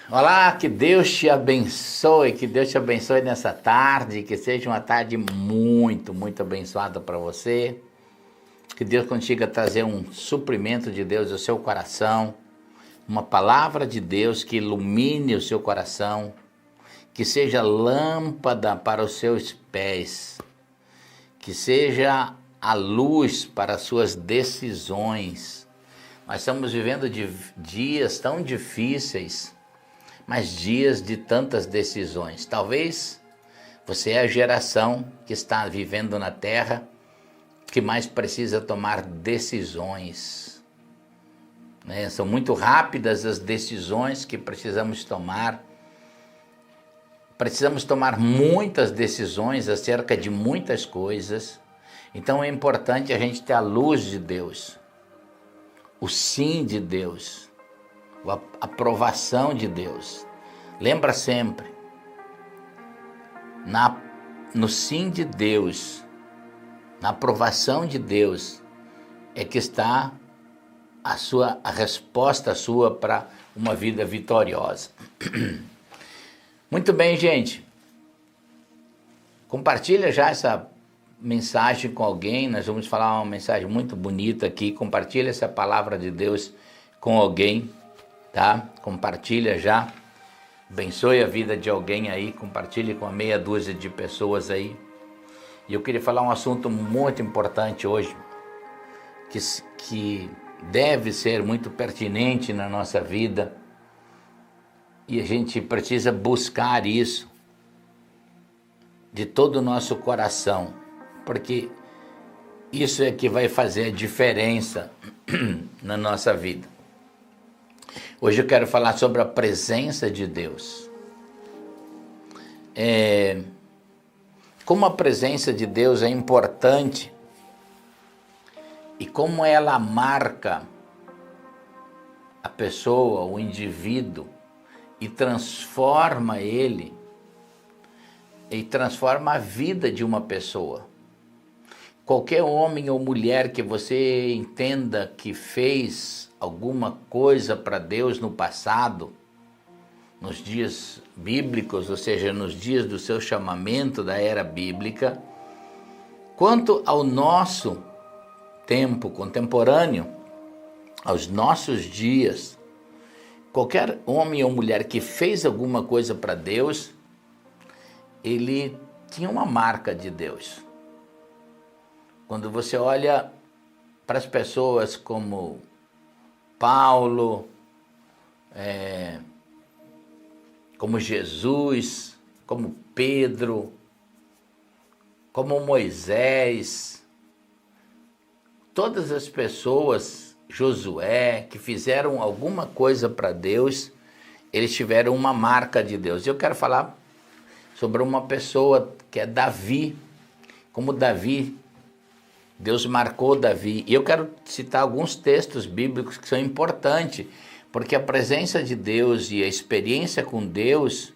Olá, que Deus te abençoe nessa tarde, que seja uma tarde muito abençoada para você. Que Deus consiga trazer um suprimento de Deus ao seu coração, uma palavra de Deus que ilumine o seu coração, que seja lâmpada para os seus pés, que seja a luz para as suas decisões. Nós estamos vivendo dias tão difíceis, mas dias de tantas decisões. Talvez você é a geração que está vivendo na Terra que mais precisa tomar decisões, né? São muito rápidas as decisões que precisamos tomar. Precisamos tomar muitas decisões acerca de muitas coisas. Então é importante a gente ter a luz de Deus, o sim de Deus, a aprovação de Deus. Lembra sempre, no sim de Deus, na aprovação de Deus, é que está a resposta sua para uma vida vitoriosa. Muito bem, gente. Compartilha já essa mensagem com alguém. Nós vamos falar uma mensagem muito bonita aqui. Compartilha essa palavra de Deus com alguém, tá? Compartilha já. Abençoe a vida de alguém aí. Compartilhe com a meia dúzia de pessoas aí. E eu queria falar um assunto muito importante hoje, que deve ser muito pertinente na nossa vida. E a gente precisa buscar isso de todo o nosso coração, porque isso é que vai fazer a diferença na nossa vida. Hoje eu quero falar sobre a presença de Deus. Como a presença de Deus é importante e como ela marca a pessoa, o indivíduo, e transforma ele, e transforma a vida de uma pessoa. Qualquer homem ou mulher que você entenda que fez alguma coisa para Deus no passado, nos dias bíblicos, ou seja, nos dias do seu chamamento da era bíblica, quanto ao nosso tempo contemporâneo, aos nossos dias, qualquer homem ou mulher que fez alguma coisa para Deus, ele tinha uma marca de Deus. Quando você olha para as pessoas como Paulo, como Jesus, como Pedro, como Moisés, todas as pessoas, Josué, que fizeram alguma coisa para Deus, eles tiveram uma marca de Deus. Eu quero falar sobre uma pessoa que é Davi. Como Davi, Deus marcou Davi. E eu quero citar alguns textos bíblicos que são importantes, porque a presença de Deus e a experiência com Deus,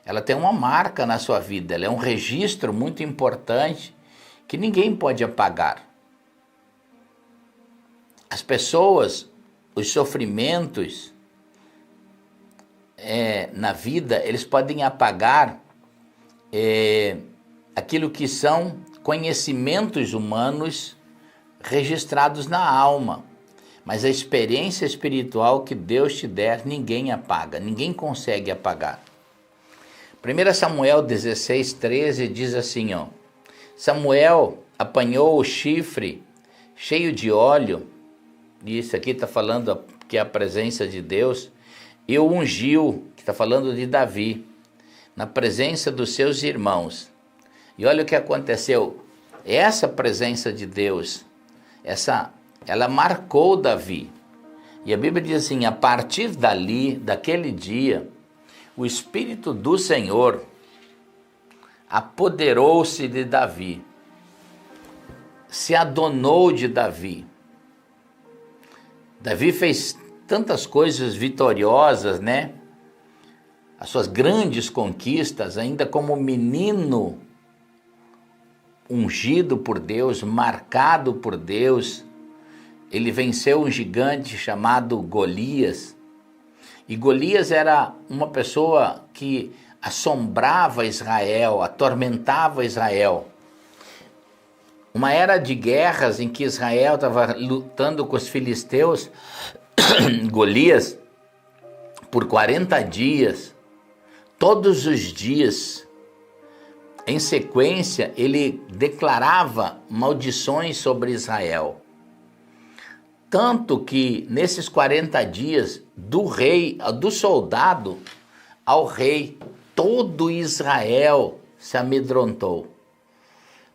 ela tem uma marca na sua vida, ela é um registro muito importante que ninguém pode apagar. As pessoas, os sofrimentos na vida, eles podem apagar aquilo que são conhecimentos humanos registrados na alma. Mas a experiência espiritual que Deus te der, ninguém apaga, ninguém consegue apagar. 1 Samuel 16:13 diz assim, Samuel apanhou o chifre cheio de óleo, e isso aqui está falando que é a presença de Deus, e o ungiu, que está falando de Davi, na presença dos seus irmãos. E olha o que aconteceu, essa presença de Deus, ela marcou Davi. E a Bíblia diz assim, a partir daquele dia, o Espírito do Senhor apoderou-se de Davi, se adonou de Davi. Davi fez tantas coisas vitoriosas, né? As suas grandes conquistas, ainda como menino ungido por Deus, marcado por Deus, ele venceu um gigante chamado Golias. E Golias era uma pessoa que assombrava Israel, atormentava Israel. Uma era de guerras em que Israel estava lutando com os filisteus, Golias, por 40 dias, todos os dias, em sequência, ele declarava maldições sobre Israel. Tanto que nesses 40 dias, do rei, do soldado ao rei, todo Israel se amedrontou.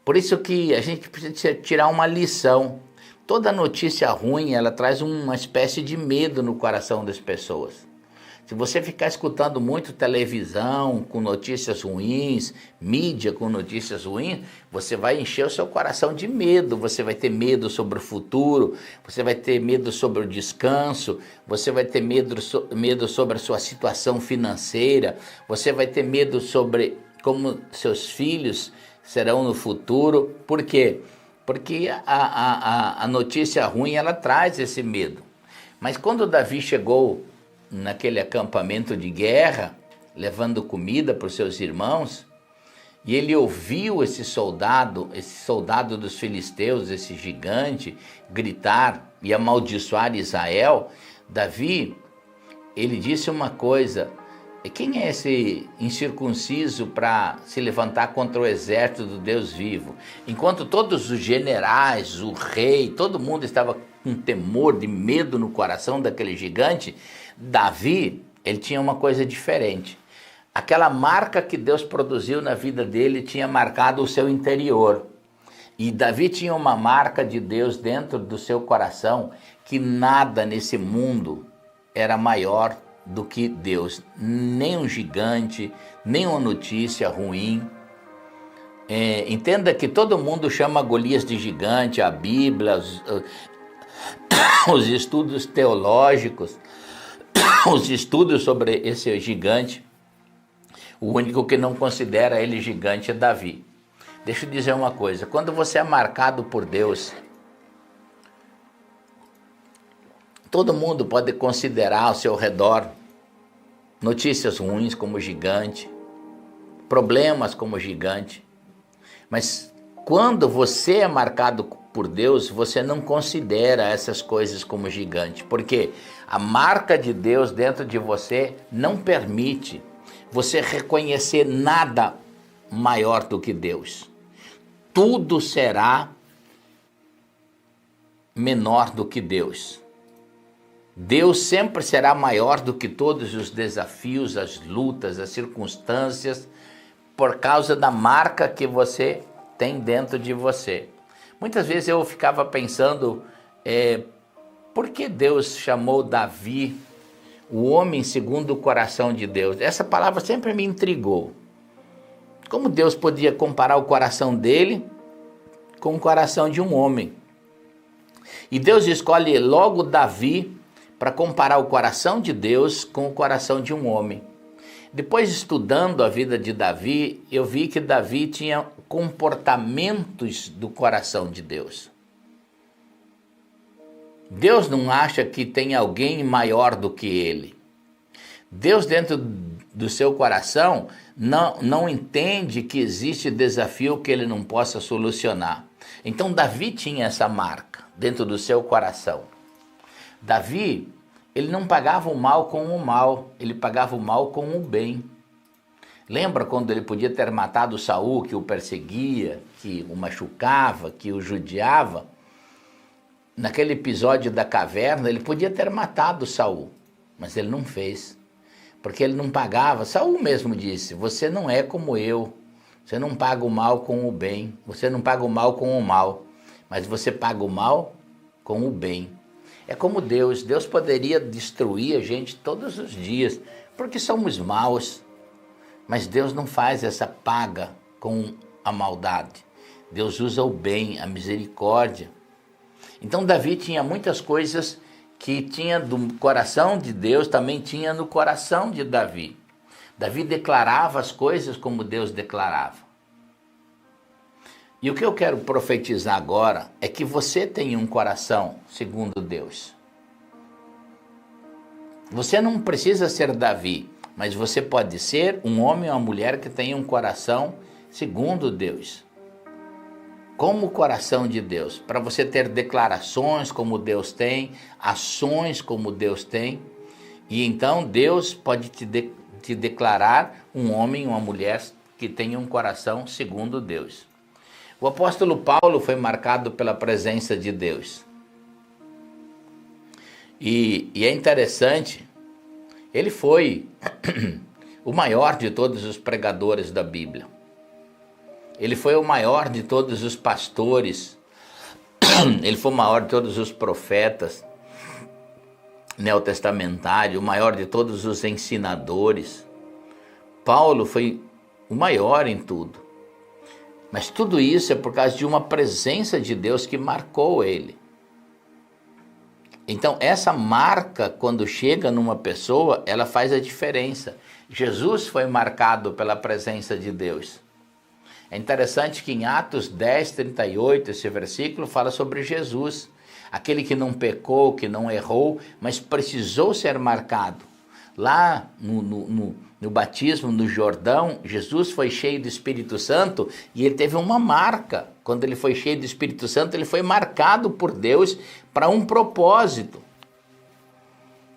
Por isso que a gente precisa tirar uma lição. Toda notícia ruim, ela traz uma espécie de medo no coração das pessoas. Se você ficar escutando muito televisão com notícias ruins, mídia com notícias ruins, você vai encher o seu coração de medo. Você vai ter medo sobre o futuro, você vai ter medo sobre o descanso, você vai ter medo sobre a sua situação financeira, você vai ter medo sobre como seus filhos serão no futuro. Por quê? Porque a notícia ruim, ela traz esse medo. Mas quando Davi chegou naquele acampamento de guerra, levando comida para os seus irmãos, e ele ouviu esse soldado dos filisteus, esse gigante, gritar e amaldiçoar Israel, Davi, ele disse uma coisa: quem é esse incircunciso para se levantar contra o exército do Deus vivo? Enquanto todos os generais, o rei, todo mundo estava com temor, de medo no coração daquele gigante, Davi, ele tinha uma coisa diferente. Aquela marca que Deus produziu na vida dele tinha marcado o seu interior. E Davi tinha uma marca de Deus dentro do seu coração, que nada nesse mundo era maior do que Deus. Nem um gigante, nem uma notícia ruim. Entenda que todo mundo chama Golias de gigante, a Bíblia, os estudos teológicos, os estudos sobre esse gigante. O único que não considera ele gigante é Davi. Deixa eu dizer uma coisa: quando você é marcado por Deus, todo mundo pode considerar ao seu redor notícias ruins como gigante, problemas como gigante, mas quando você é marcado por Deus, você não considera essas coisas como gigante, porque a marca de Deus dentro de você não permite você reconhecer nada maior do que Deus. Tudo será menor do que Deus. Deus sempre será maior do que todos os desafios, as lutas, as circunstâncias, por causa da marca que você tem dentro de você. Muitas vezes eu ficava pensando, por que Deus chamou Davi o homem segundo o coração de Deus? Essa palavra sempre me intrigou. Como Deus podia comparar o coração dele com o coração de um homem? E Deus escolhe logo Davi para comparar o coração de Deus com o coração de um homem. Depois, estudando a vida de Davi, eu vi que Davi tinha comportamentos do coração de Deus. Deus não acha que tem alguém maior do que ele. Deus, dentro do seu coração, não entende que existe desafio que ele não possa solucionar. Então Davi tinha essa marca dentro do seu coração. Davi, ele não pagava o mal com o mal, ele pagava o mal com o bem. Lembra quando ele podia ter matado Saul, que o perseguia, que o machucava, que o judiava? Naquele episódio da caverna, ele podia ter matado Saul, mas ele não fez, porque ele não pagava. Saul mesmo disse: você não é como eu, você não paga o mal com o bem, você não paga o mal com o mal, mas você paga o mal com o bem. É como Deus poderia destruir a gente todos os dias, porque somos maus, mas Deus não faz essa paga com a maldade. Deus usa o bem, a misericórdia. Então Davi tinha muitas coisas que tinha do coração de Deus, também tinha no coração de Davi. Davi declarava as coisas como Deus declarava. E o que eu quero profetizar agora é que você tem um coração segundo Deus. Você não precisa ser Davi, mas você pode ser um homem ou uma mulher que tenha um coração segundo Deus. Como o coração de Deus, para você ter declarações como Deus tem, ações como Deus tem, e então Deus pode te declarar um homem ou uma mulher que tenha um coração segundo Deus. O apóstolo Paulo foi marcado pela presença de Deus. E é interessante, ele foi o maior de todos os pregadores da Bíblia. Ele foi o maior de todos os pastores. Ele foi o maior de todos os profetas neotestamentários, o maior de todos os ensinadores. Paulo foi o maior em tudo. Mas tudo isso é por causa de uma presença de Deus que marcou ele. Então, essa marca, quando chega numa pessoa, ela faz a diferença. Jesus foi marcado pela presença de Deus. É interessante que em Atos 10, 38, esse versículo fala sobre Jesus, aquele que não pecou, que não errou, mas precisou ser marcado. Lá no batismo, no Jordão, Jesus foi cheio do Espírito Santo e ele teve uma marca. Quando ele foi cheio do Espírito Santo, ele foi marcado por Deus para um propósito.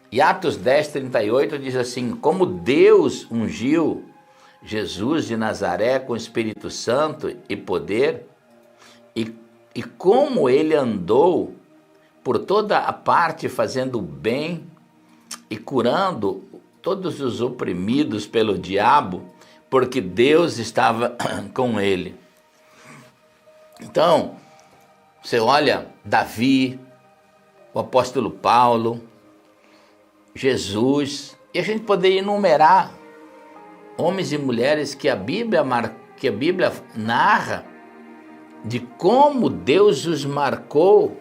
E Atos 10, 38 diz assim: como Deus ungiu Jesus de Nazaré com o Espírito Santo e poder, e como ele andou por toda a parte fazendo bem e curando todos os oprimidos pelo diabo, porque Deus estava com ele. Então, você olha Davi, o apóstolo Paulo, Jesus, e a gente poderia enumerar homens e mulheres que a Bíblia narra de como Deus os marcou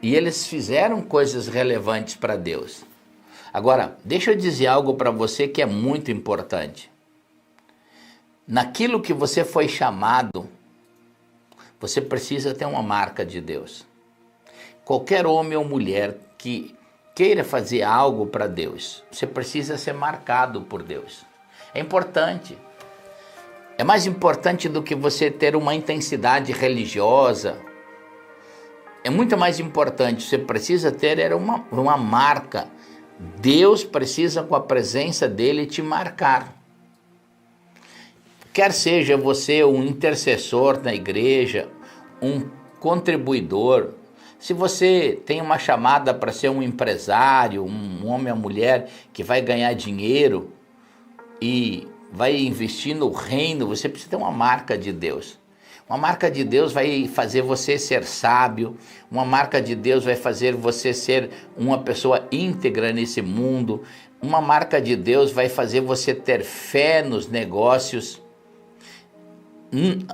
e eles fizeram coisas relevantes para Deus. Agora, deixa eu dizer algo para você que é muito importante. Naquilo que você foi chamado, você precisa ter uma marca de Deus. Qualquer homem ou mulher que queira fazer algo para Deus, você precisa ser marcado por Deus. É importante. É mais importante do que você ter uma intensidade religiosa. É muito mais importante. Você precisa ter uma marca. Deus precisa, com a presença dele, te marcar. Quer seja você um intercessor na igreja, um contribuidor, se você tem uma chamada para ser um empresário, um homem ou mulher que vai ganhar dinheiro e vai investir no reino, você precisa ter uma marca de Deus. Uma marca de Deus vai fazer você ser sábio, uma marca de Deus vai fazer você ser uma pessoa íntegra nesse mundo, uma marca de Deus vai fazer você ter fé nos negócios.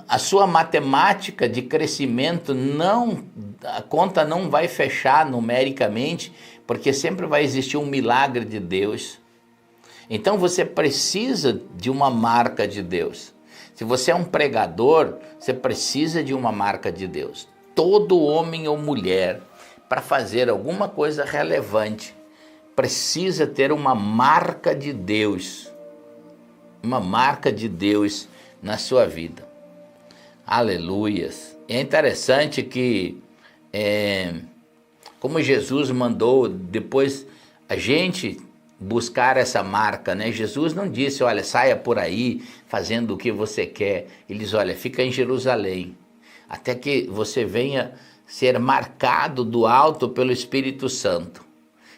A sua matemática de crescimento a conta não vai fechar numericamente, porque sempre vai existir um milagre de Deus. Então você precisa de uma marca de Deus. Se você é um pregador, você precisa de uma marca de Deus. Todo homem ou mulher, para fazer alguma coisa relevante, precisa ter uma marca de Deus. Uma marca de Deus na sua vida. Aleluias. É interessante que, como Jesus mandou depois a gente buscar essa marca, né? Jesus não disse, olha, saia por aí fazendo o que você quer. Ele diz, olha, fica em Jerusalém, até que você venha ser marcado do alto pelo Espírito Santo.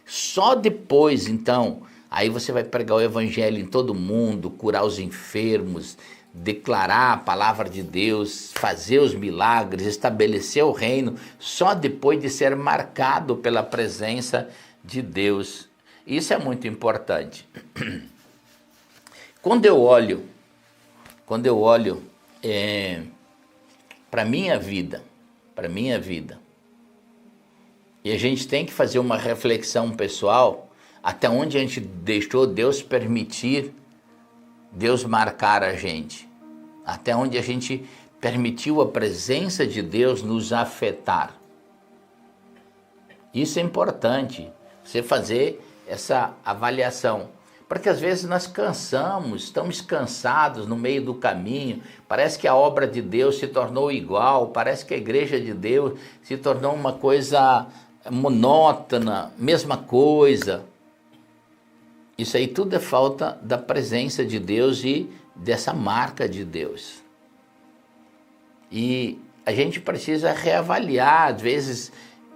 Só depois, então, aí você vai pregar o evangelho em todo mundo, curar os enfermos, declarar a palavra de Deus, fazer os milagres, estabelecer o reino, só depois de ser marcado pela presença de Deus. Isso é muito importante. Quando eu olho para a minha vida, e a gente tem que fazer uma reflexão pessoal, até onde a gente deixou Deus permitir, Deus marcar a gente, até onde a gente permitiu a presença de Deus nos afetar. Isso é importante, você fazer essa avaliação. Porque às vezes nós estamos cansados no meio do caminho, parece que a obra de Deus se tornou igual, parece que a igreja de Deus se tornou uma coisa monótona, mesma coisa. Isso aí tudo é falta da presença de Deus e dessa marca de Deus. E a gente precisa reavaliar, às vezes,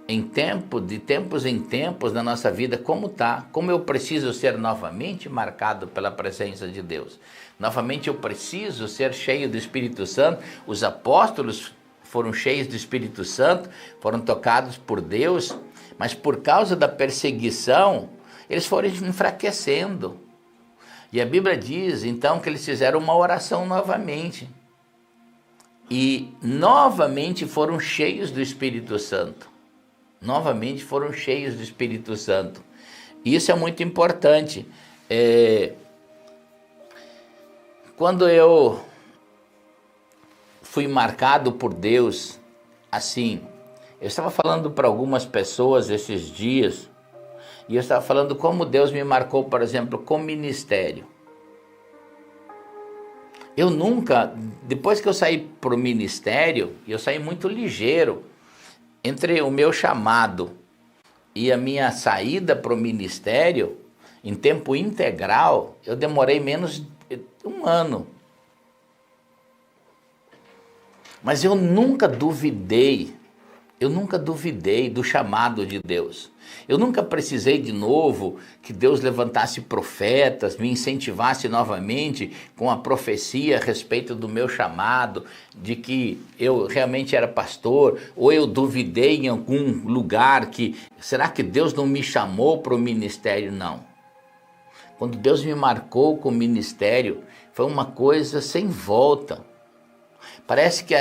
de tempos em tempos na nossa vida, como eu preciso ser novamente marcado pela presença de Deus. Novamente eu preciso ser cheio do Espírito Santo. Os apóstolos foram cheios do Espírito Santo, foram tocados por Deus, mas por causa da perseguição, eles foram enfraquecendo. E a Bíblia diz, então, que eles fizeram uma oração novamente. E novamente foram cheios do Espírito Santo. Novamente foram cheios do Espírito Santo. Isso é muito importante. Quando eu fui marcado por Deus, assim, eu estava falando para algumas pessoas esses dias, e eu estava falando como Deus me marcou, por exemplo, com ministério. Eu nunca, depois que eu saí para o ministério, eu saí muito ligeiro. Entre o meu chamado e a minha saída para o ministério, em tempo integral, eu demorei menos de um ano. Mas eu nunca duvidei do chamado de Deus. Eu nunca precisei de novo que Deus levantasse profetas, me incentivasse novamente com a profecia a respeito do meu chamado, de que eu realmente era pastor, ou eu duvidei em algum lugar será que Deus não me chamou para o ministério? Não. Quando Deus me marcou com o ministério, foi uma coisa sem volta. Parece que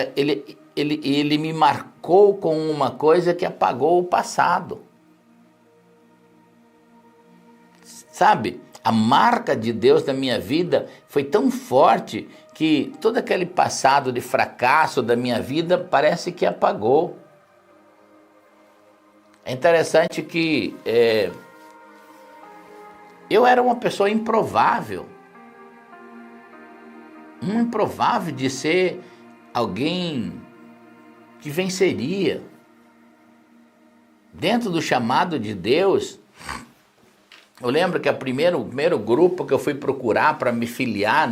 ele me marcou com uma coisa que apagou o passado. Sabe, a marca de Deus na minha vida foi tão forte que todo aquele passado de fracasso da minha vida parece que apagou. É interessante que eu era uma pessoa improvável de ser alguém que venceria. Dentro do chamado de Deus, eu lembro que o primeiro grupo que eu fui procurar para me filiar,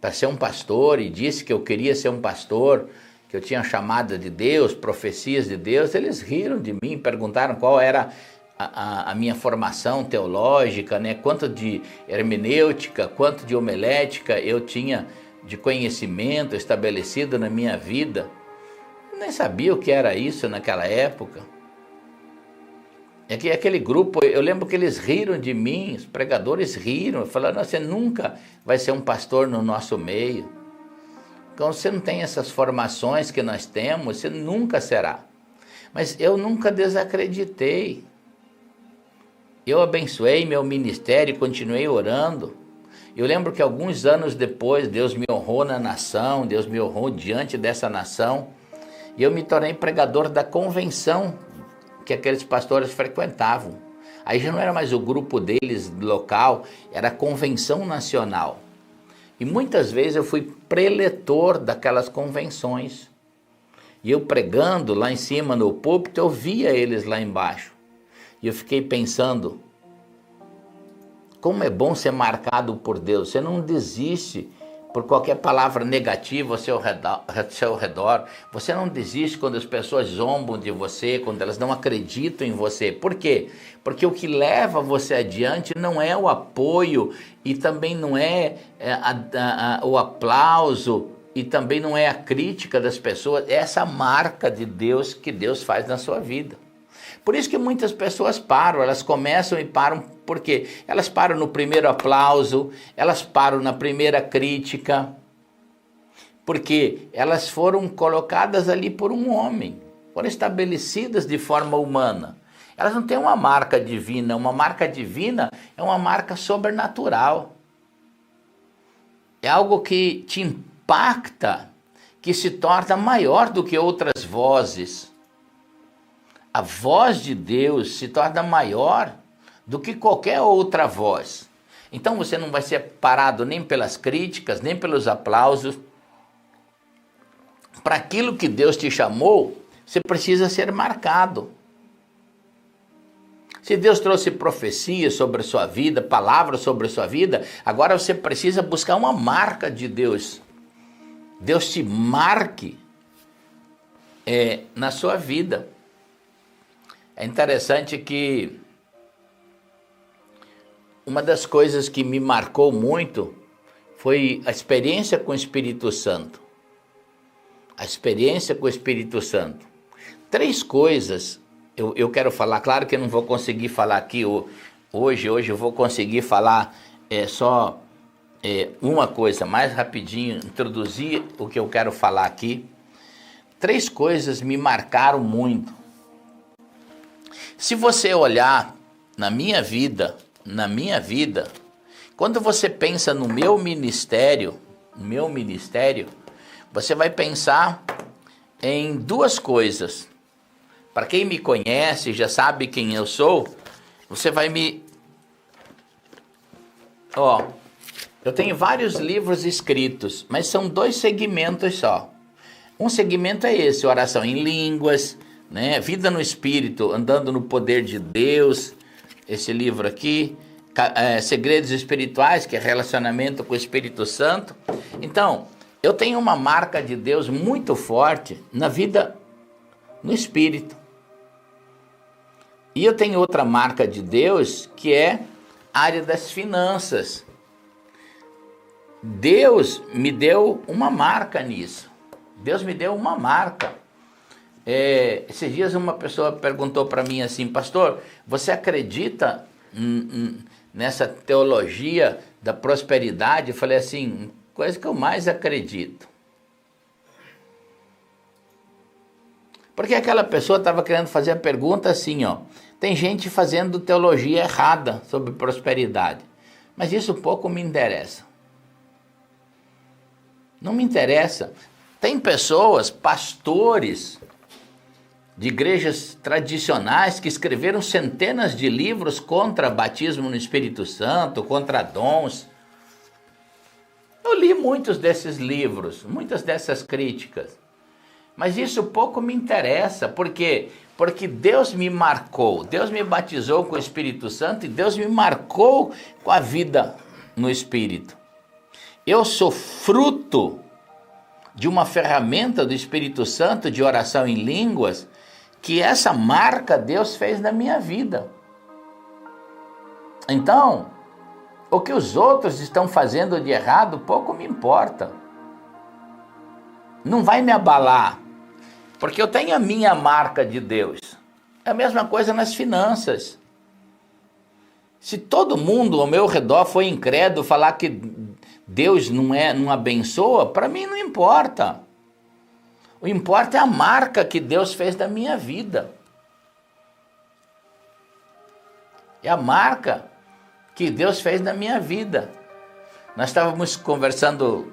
para ser um pastor, e disse que eu queria ser um pastor, que eu tinha chamada de Deus, profecias de Deus, eles riram de mim, perguntaram qual era a minha formação teológica, quanto de hermenêutica, quanto de homilética eu tinha de conhecimento estabelecido na minha vida. Eu nem sabia o que era isso naquela época. É que aquele grupo, eu lembro que eles riram de mim, os pregadores riram, falaram, você nunca vai ser um pastor no nosso meio. Então você não tem essas formações que nós temos, você nunca será. Mas eu nunca desacreditei. Eu abençoei meu ministério e continuei orando. Eu lembro que alguns anos depois, Deus me honrou na nação, Deus me honrou diante dessa nação, e eu me tornei pregador da convenção que aqueles pastores frequentavam. Aí já não era mais o grupo deles local, era a convenção nacional. E muitas vezes eu fui preletor daquelas convenções. E eu pregando lá em cima no púlpito, eu via eles lá embaixo. E eu fiquei pensando, como é bom ser marcado por Deus. Você não desiste por qualquer palavra negativa ao seu redor. Você não desiste quando as pessoas zombam de você, quando elas não acreditam em você. Por quê? Porque o que leva você adiante não é o apoio e também não é o aplauso e também não é a crítica das pessoas. É essa marca de Deus que Deus faz na sua vida. Por isso que muitas pessoas param, elas começam e param, porque elas param no primeiro aplauso, elas param na primeira crítica, porque elas foram colocadas ali por um homem, foram estabelecidas de forma humana. Elas não têm uma marca divina é uma marca sobrenatural. É algo que te impacta, que se torna maior do que outras vozes. A voz de Deus se torna maior do que qualquer outra voz. Então você não vai ser parado nem pelas críticas, nem pelos aplausos. Para aquilo que Deus te chamou, você precisa ser marcado. Se Deus trouxe profecia sobre a sua vida, palavras sobre a sua vida, agora você precisa buscar uma marca de Deus. Deus te marque na sua vida. É interessante que uma das coisas que me marcou muito foi a experiência com o Espírito Santo. A experiência com o Espírito Santo. 3 coisas eu quero falar, claro que eu não vou conseguir falar aqui hoje eu vou conseguir falar só uma coisa, mais rapidinho, introduzir o que eu quero falar aqui. 3 coisas me marcaram muito. Se você olhar na minha vida, quando você pensa no meu ministério, você vai pensar em 2 coisas. Para quem me conhece, já sabe quem eu sou, você vai me... eu tenho vários livros escritos, mas são 2 segmentos só. Um segmento é esse, oração em línguas, né? Vida no Espírito, andando no poder de Deus, esse livro aqui, Segredos Espirituais, que é relacionamento com o Espírito Santo. Então, eu tenho uma marca de Deus muito forte na vida no Espírito. E eu tenho outra marca de Deus, que é a área das finanças. Deus me deu uma marca nisso. Deus me deu uma marca. Esses dias uma pessoa perguntou para mim assim: pastor, você acredita nessa teologia da prosperidade? Eu falei assim, coisa que eu mais acredito. Porque aquela pessoa estava querendo fazer a pergunta assim, tem gente fazendo teologia errada sobre prosperidade, mas isso pouco me interessa. Não me interessa. Tem pessoas, pastores de igrejas tradicionais que escreveram centenas de livros contra batismo no Espírito Santo, contra dons. Eu li muitos desses livros, muitas dessas críticas. Mas isso pouco me interessa, porque Deus me marcou, Deus me batizou com o Espírito Santo e Deus me marcou com a vida no Espírito. Eu sou fruto de uma ferramenta do Espírito Santo de oração em línguas, que essa marca Deus fez na minha vida. Então, o que os outros estão fazendo de errado, pouco me importa. Não vai me abalar, porque eu tenho a minha marca de Deus. É a mesma coisa nas finanças. Se todo mundo ao meu redor for incrédulo, falar que Deus não abençoa, para mim não importa. O que importa é a marca que Deus fez da minha vida. É a marca que Deus fez na minha vida. Nós estávamos conversando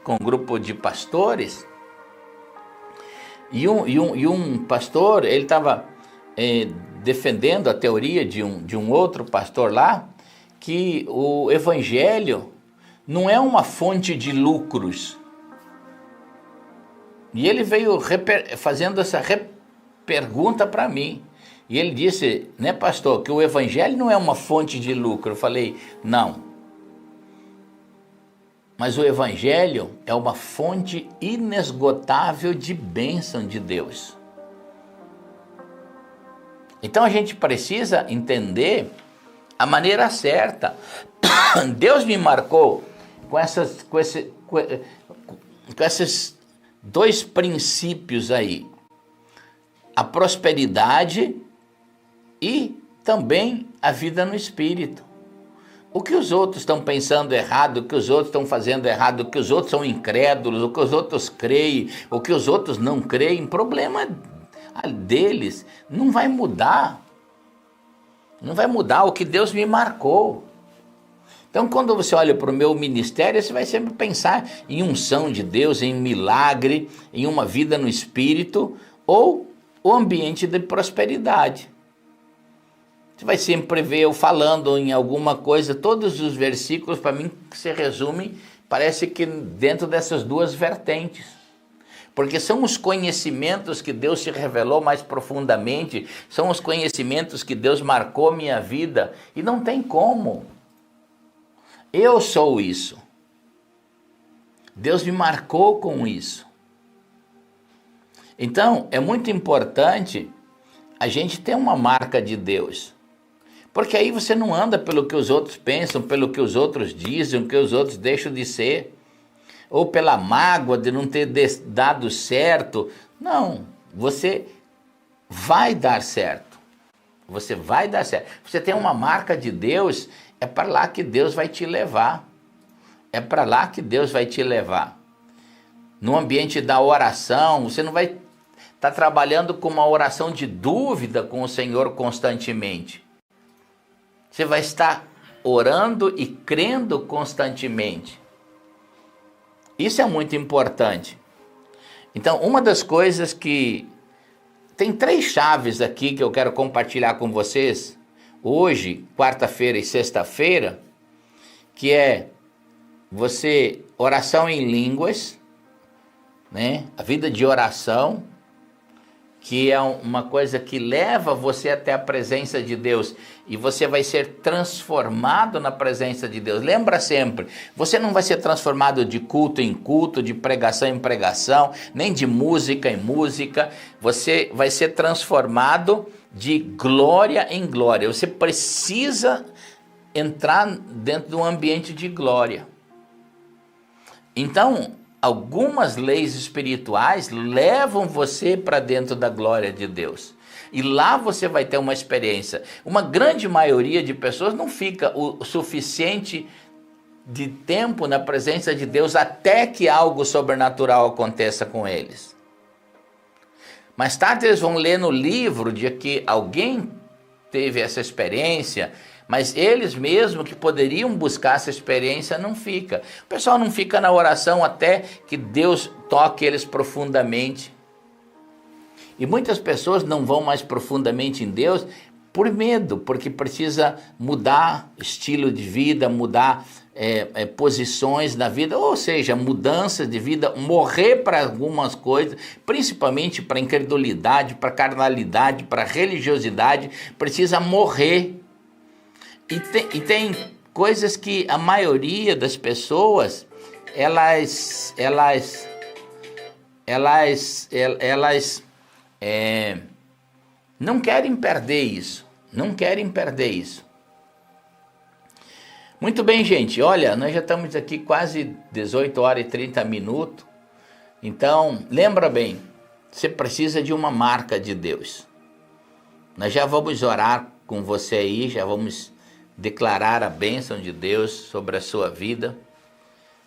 com um grupo de pastores, e um pastor, ele estava defendendo a teoria de um outro pastor lá, que o evangelho não é uma fonte de lucros. E ele veio fazendo essa pergunta para mim. E ele disse, né, pastor, que o evangelho não é uma fonte de lucro. Eu falei, não. Mas o evangelho é uma fonte inesgotável de bênção de Deus. Então a gente precisa entender a maneira certa. Deus me marcou com esses 2 princípios aí. A prosperidade e também a vida no Espírito. O que os outros estão pensando errado, o que os outros estão fazendo errado, o que os outros são incrédulos, o que os outros creem, o que os outros não creem, problema deles, não vai mudar. Não vai mudar o que Deus me marcou. Então, quando você olha para o meu ministério, você vai sempre pensar em unção de Deus, em milagre, em uma vida no Espírito, ou o ambiente de prosperidade. Você vai sempre ver eu falando em alguma coisa, todos os versículos, para mim, se resume, parece que dentro dessas duas vertentes. Porque são os conhecimentos que Deus se revelou mais profundamente, são os conhecimentos que Deus marcou minha vida, e não tem como. Eu sou isso. Deus me marcou com isso. Então, é muito importante a gente ter uma marca de Deus. Porque aí você não anda pelo que os outros pensam, pelo que os outros dizem, o que os outros deixam de ser. Ou pela mágoa de não ter dado certo. Não, você vai dar certo. Você vai dar certo. Você tem uma marca de Deus, é para lá que Deus vai te levar. É para lá que Deus vai te levar. No ambiente da oração, você não vai estar trabalhando com uma oração de dúvida com o Senhor constantemente. Você vai estar orando e crendo constantemente. Isso é muito importante. Então, uma das coisas que... Tem 3 chaves aqui que eu quero compartilhar com vocês, hoje, quarta-feira e sexta-feira, que é oração em línguas, né? A vida de oração, que é uma coisa que leva você até a presença de Deus, e você vai ser transformado na presença de Deus. Lembra sempre, você não vai ser transformado de culto em culto, de pregação em pregação, nem de música em música, você vai ser transformado de glória em glória. Você precisa entrar dentro de um ambiente de glória. Então, algumas leis espirituais levam você para dentro da glória de Deus. E lá você vai ter uma experiência. Uma grande maioria de pessoas não fica o suficiente de tempo na presença de Deus até que algo sobrenatural aconteça com eles. Mais tarde eles vão ler no livro de que alguém teve essa experiência, mas eles mesmos que poderiam buscar essa experiência não fica. O pessoal não fica na oração até que Deus toque eles profundamente. E muitas pessoas não vão mais profundamente em Deus por medo, porque precisa mudar estilo de vida, mudar posições na vida, ou seja, mudanças de vida, morrer para algumas coisas, principalmente para incredulidade, para carnalidade, para religiosidade, precisa morrer. E tem coisas que a maioria das pessoas, elas não querem perder isso. Não querem perder isso. Muito bem, gente. Olha, nós já estamos aqui quase 18 horas e 30 minutos. Então, lembra bem, você precisa de uma marca de Deus. Nós já vamos orar com você aí, já vamos declarar a bênção de Deus sobre a sua vida,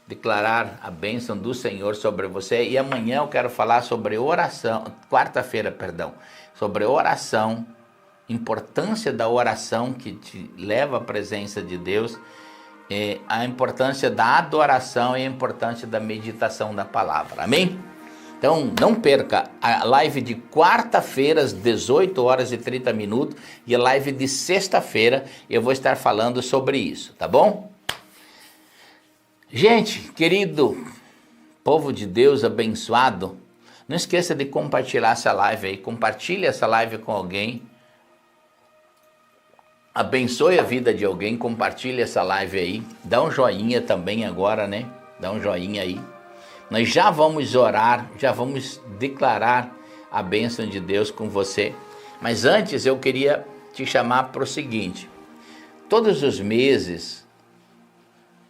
declarar a bênção do Senhor sobre você. E amanhã eu quero falar sobre oração, quarta-feira, perdão, sobre oração, importância da oração que te leva à presença de Deus, a importância da adoração e a importância da meditação da palavra. Amém? Então, não perca a live de quarta-feira, às 18 horas e 30 minutos, e a live de sexta-feira, eu vou estar falando sobre isso, tá bom? Gente, querido povo de Deus abençoado, não esqueça de compartilhar essa live aí, compartilhe essa live com alguém, abençoe a vida de alguém, compartilhe essa live aí, dá um joinha também agora, né? Dá um joinha aí. Nós já vamos orar, já vamos declarar a bênção de Deus com você. Mas antes eu queria te chamar para o seguinte. Todos os meses,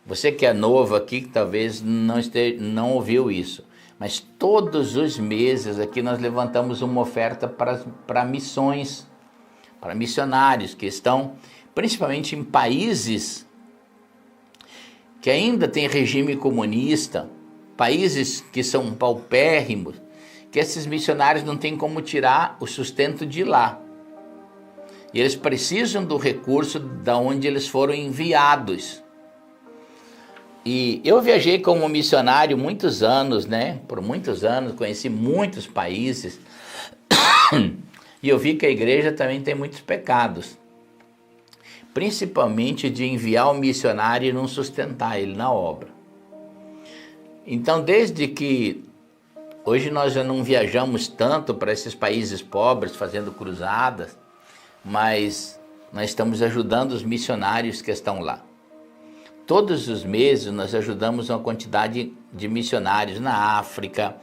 você que é novo aqui, que talvez não ouviu isso, mas todos os meses aqui nós levantamos uma oferta para missões, para missionários que estão principalmente em países que ainda tem regime comunista, países que são paupérrimos, que esses missionários não têm como tirar o sustento de lá. E eles precisam do recurso da onde eles foram enviados. E eu viajei como missionário muitos anos, né? Por muitos anos, conheci muitos países. E eu vi que a igreja também tem muitos pecados. principalmente de enviar o missionário e não sustentar ele na obra. Então, desde que hoje nós já não viajamos tanto para esses países pobres fazendo cruzadas, mas nós estamos ajudando os missionários que estão lá. Todos os meses nós ajudamos uma quantidade de missionários na África,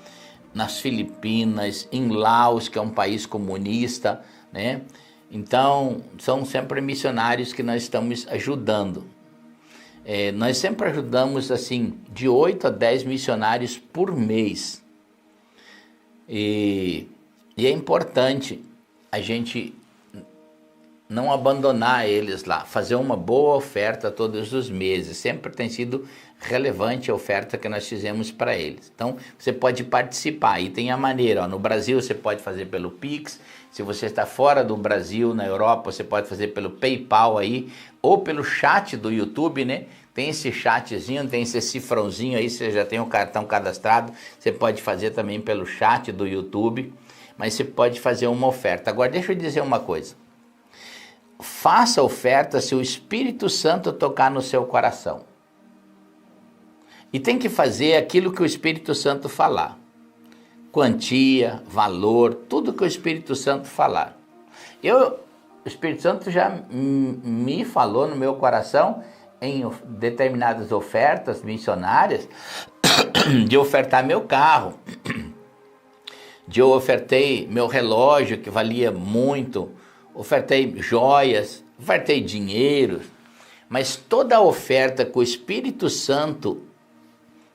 nas Filipinas, em Laos, que é um país comunista, né? Então, são sempre missionários que nós estamos ajudando. Nós sempre ajudamos, assim, de 8 a 10 missionários por mês. E é importante a gente não abandonar eles lá, fazer uma boa oferta todos os meses. Sempre tem sido relevante a oferta que nós fizemos para eles. Então, você pode participar. E tem a maneira, no Brasil você pode fazer pelo Pix. Se você está fora do Brasil, na Europa, você pode fazer pelo PayPal aí, ou pelo chat do YouTube, né? Tem esse chatzinho, tem esse cifrãozinho aí, você já tem o cartão cadastrado. Você pode fazer também pelo chat do YouTube, mas você pode fazer uma oferta. Agora, deixa eu dizer uma coisa. Faça oferta se o Espírito Santo tocar no seu coração. E tem que fazer aquilo que o Espírito Santo falar. Quantia, valor, tudo que o Espírito Santo falar. O Espírito Santo já me falou no meu coração em determinadas ofertas missionárias de ofertar meu carro, de eu ofertei meu relógio que valia muito, ofertei joias, ofertei dinheiro, mas toda oferta que o Espírito Santo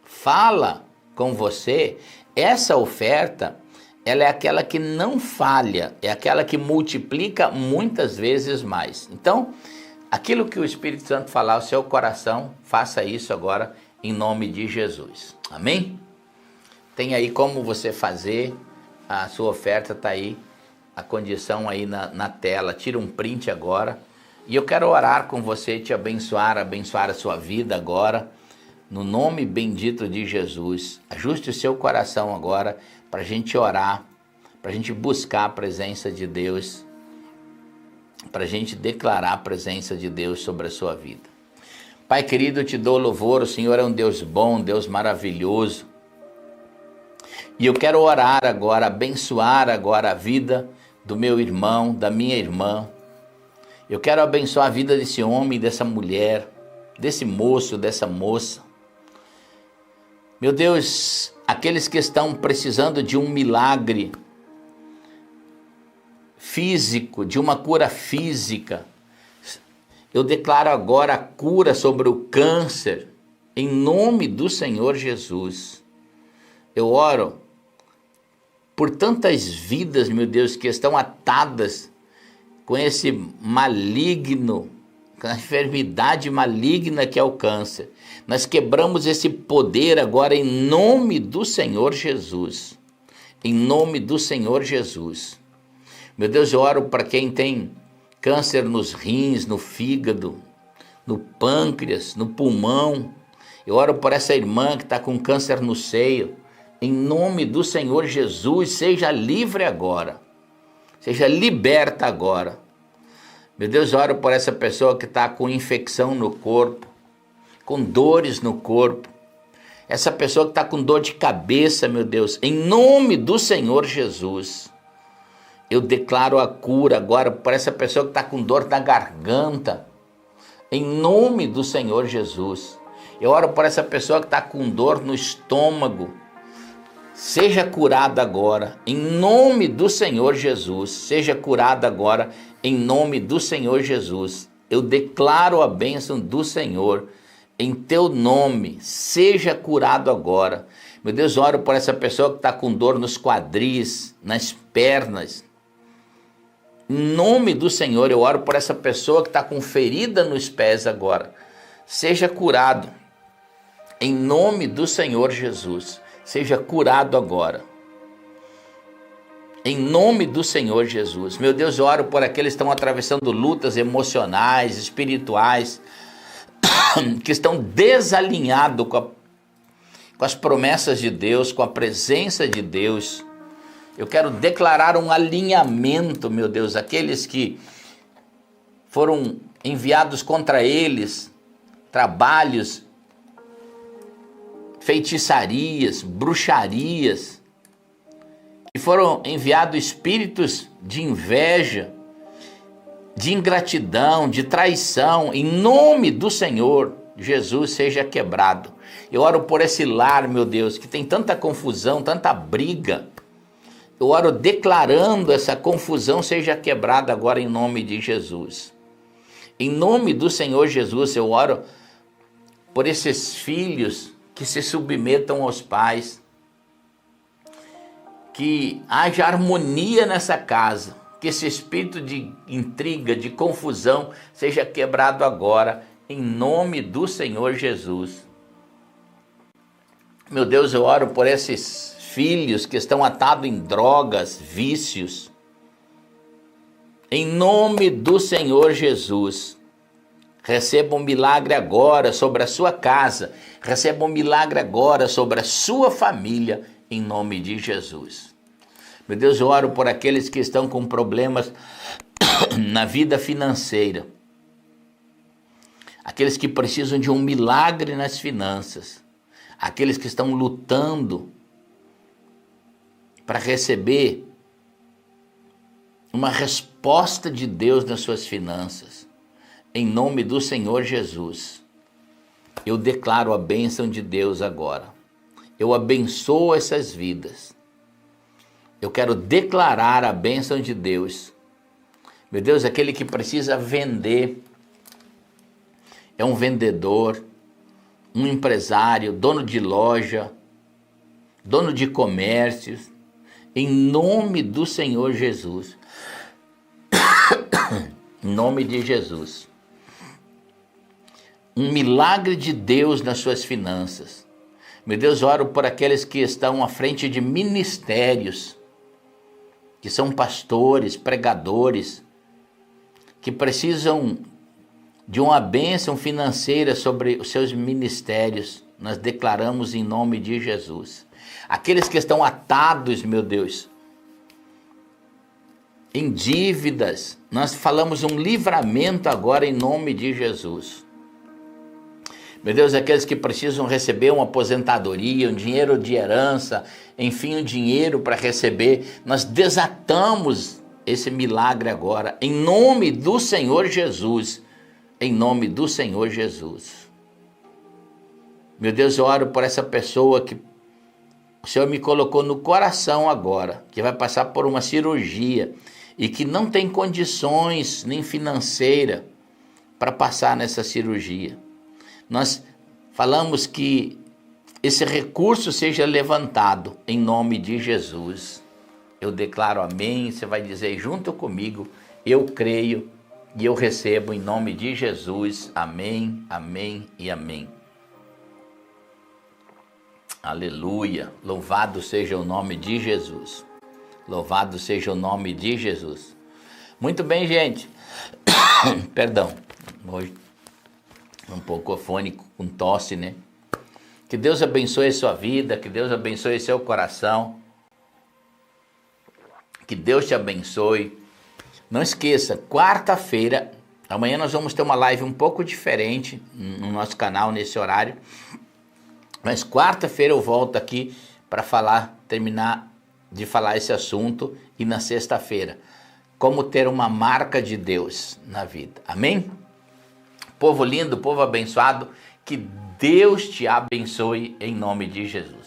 fala com você, essa oferta, ela é aquela que não falha, é aquela que multiplica muitas vezes mais. Então, aquilo que o Espírito Santo falar ao seu coração, faça isso agora em nome de Jesus. Amém? Tem aí como você fazer, a sua oferta está aí, a condição aí na tela, tira um print agora. E eu quero orar com você, te abençoar a sua vida agora, no nome bendito de Jesus. Ajuste o seu coração agora para a gente orar, para a gente buscar a presença de Deus, para a gente declarar a presença de Deus sobre a sua vida. Pai querido, eu te dou louvor, o Senhor é um Deus bom, um Deus maravilhoso. E eu quero orar agora, abençoar agora a vida do meu irmão, da minha irmã. Eu quero abençoar a vida desse homem, dessa mulher, desse moço, dessa moça. Meu Deus, aqueles que estão precisando de um milagre físico, de uma cura física, eu declaro agora a cura sobre o câncer, em nome do Senhor Jesus. Eu oro por tantas vidas, meu Deus, que estão atadas com esse maligno, com a enfermidade maligna que é o câncer. Nós quebramos esse poder agora em nome do Senhor Jesus. Em nome do Senhor Jesus. Meu Deus, eu oro para quem tem câncer nos rins, no fígado, no pâncreas, no pulmão. Eu oro por essa irmã que está com câncer no seio. Em nome do Senhor Jesus, seja livre agora. Seja liberta agora. Meu Deus, oro por essa pessoa que está com infecção no corpo, com dores no corpo. Essa pessoa que está com dor de cabeça, meu Deus, em nome do Senhor Jesus. Eu declaro a cura agora por essa pessoa que está com dor na garganta, em nome do Senhor Jesus. Eu oro por essa pessoa que está com dor no estômago. Seja curada agora, em nome do Senhor Jesus. Seja curada agora, em nome do Senhor Jesus. Eu declaro a bênção do Senhor, em teu nome. Seja curado agora. Meu Deus, oro por essa pessoa que está com dor nos quadris, nas pernas. Em nome do Senhor, eu oro por essa pessoa que está com ferida nos pés agora. Seja curado, em nome do Senhor Jesus. Seja curado agora. Em nome do Senhor Jesus. Meu Deus, eu oro por aqueles que estão atravessando lutas emocionais, espirituais, que estão desalinhados com as promessas de Deus, com a presença de Deus. Eu quero declarar um alinhamento, meu Deus, aqueles que foram enviados contra eles, trabalhos, feitiçarias, bruxarias, que foram enviados espíritos de inveja, de ingratidão, de traição, em nome do Senhor Jesus seja quebrado. Eu oro por esse lar, meu Deus, que tem tanta confusão, tanta briga. Eu oro declarando essa confusão seja quebrada agora em nome de Jesus. Em nome do Senhor Jesus, eu oro por esses filhos que se submetam aos pais, que haja harmonia nessa casa, que esse espírito de intriga, de confusão seja quebrado agora, em nome do Senhor Jesus. Meu Deus, eu oro por esses filhos que estão atados em drogas, vícios, em nome do Senhor Jesus. Receba um milagre agora sobre a sua casa, receba um milagre agora sobre a sua família, em nome de Jesus. Meu Deus, eu oro por aqueles que estão com problemas na vida financeira, aqueles que precisam de um milagre nas finanças, aqueles que estão lutando para receber uma resposta de Deus nas suas finanças. Em nome do Senhor Jesus, eu declaro a bênção de Deus agora. Eu abençoo essas vidas. Eu quero declarar a bênção de Deus. Meu Deus, aquele que precisa vender, é um vendedor, um empresário, dono de loja, dono de comércios, em nome do Senhor Jesus. Em nome de Jesus. Um milagre de Deus nas suas finanças. Meu Deus, oro por aqueles que estão à frente de ministérios, que são pastores, pregadores, que precisam de uma bênção financeira sobre os seus ministérios. Nós declaramos em nome de Jesus. Aqueles que estão atados, meu Deus, em dívidas, nós falamos um livramento agora em nome de Jesus. Meu Deus, aqueles que precisam receber uma aposentadoria, um dinheiro de herança, enfim, um dinheiro para receber, nós desatamos esse milagre agora, em nome do Senhor Jesus, em nome do Senhor Jesus. Meu Deus, eu oro por essa pessoa que o Senhor me colocou no coração agora, que vai passar por uma cirurgia e que não tem condições nem financeira para passar nessa cirurgia. Nós falamos que esse recurso seja levantado em nome de Jesus. Eu declaro amém, você vai dizer junto comigo, eu creio e eu recebo em nome de Jesus. Amém, amém e amém. Aleluia, louvado seja o nome de Jesus. Louvado seja o nome de Jesus. Muito bem, gente. Perdão, hoje um pouco afônico, com tosse, né? Que Deus abençoe a sua vida, que Deus abençoe seu coração. Que Deus te abençoe. Não esqueça, quarta-feira, amanhã nós vamos ter uma live um pouco diferente no nosso canal, nesse horário. Mas quarta-feira eu volto aqui para terminar de falar esse assunto. E na sexta-feira, como ter uma marca de Deus na vida. Amém? Povo lindo, povo abençoado, que Deus te abençoe em nome de Jesus.